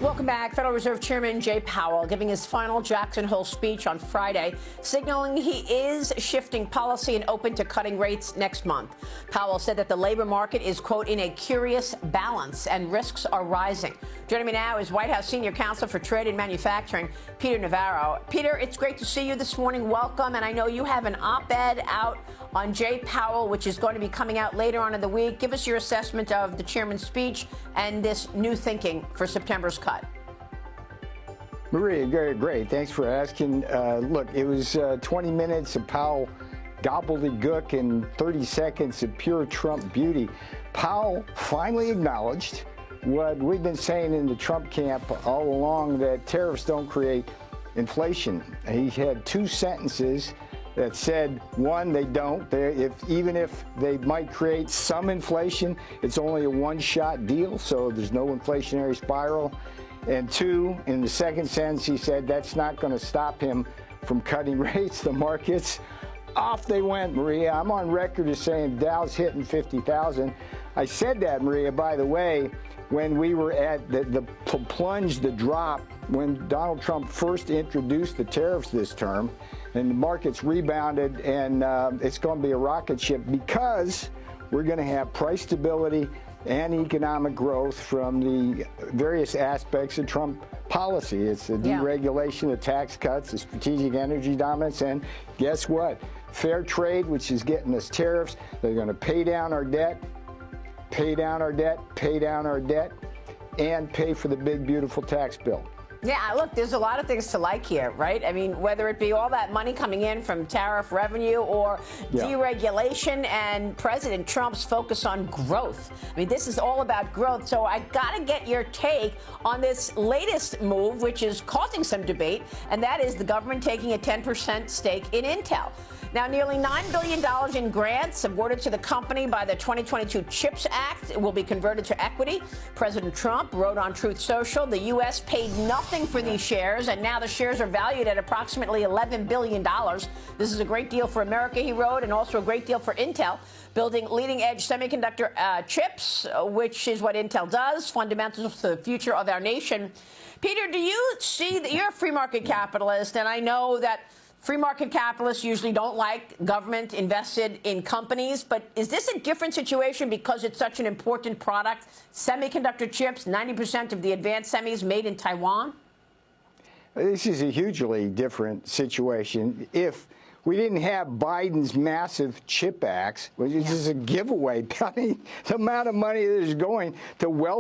Welcome back. Federal Reserve Chairman Jay Powell giving his final Jackson Hole speech on Friday, signaling he is shifting policy and open to cutting rates next month. Powell said that the labor market is, quote, in a curious balance and risks are rising. Joining me now is White House Senior Counsel for Trade and Manufacturing, Peter Navarro. Peter, it's great to see you this morning. Welcome. And I know you have an op-ed out on Jay Powell, which is going to be coming out later on in the week. Give us your assessment of the chairman's speech and this new thinking for September's cut. Maria, great. Thanks for asking. Look, it was 20 minutes of Powell gobbledygook and 30 seconds of pure Trump beauty. Powell finally acknowledged what we've been saying in the Trump camp all along, that tariffs don't create inflation. He had two sentences that said, one, they don't. Even if they might create some inflation, it's only a one-shot deal, so there's no inflationary spiral. And two, in the second sentence, he said that's not going to stop him from cutting rates. The markets, off they went, Maria. I'm on record as saying Dow's hitting 50,000. I said that, Maria, by the way, when we were at the plunge, the drop, when Donald Trump first introduced the tariffs this term, and the markets rebounded, and it's going to be a rocket ship because we're going to have price stability and economic growth from the various aspects of Trump policy. It's the deregulation, the tax cuts, the strategic energy dominance, and guess what? Fair trade, which is getting us tariffs. They're going to pay down our debt, pay down our debt, pay down our debt, and pay for the big, beautiful tax bill. Yeah, look, there's a lot of things to like here, right? I mean, whether it be all that money coming in from tariff revenue or deregulation and President Trump's focus on growth. I mean, this is all about growth. So I got to get your take on this latest move, which is causing some debate, and that is the government taking a 10% stake in Intel. Now, nearly $9 billion in grants awarded to the company by the 2022 CHIPS Act will be converted to equity. President Trump wrote on Truth Social, the U.S. paid nothing for these shares, and now the shares are valued at approximately $11 billion. This is a great deal for America, he wrote, and also a great deal for Intel, building leading-edge semiconductor chips, which is what Intel does, fundamental to the future of our nation. Peter, do you see that you're a free market capitalist, and I know that free market capitalists usually don't like government invested in companies, but is this a different situation because it's such an important product? Semiconductor chips, 90% of the advanced semis made in Taiwan? This is a hugely different situation. If we didn't have Biden's massive chip acts, which is just a giveaway, I mean, the amount of money that is going to wealth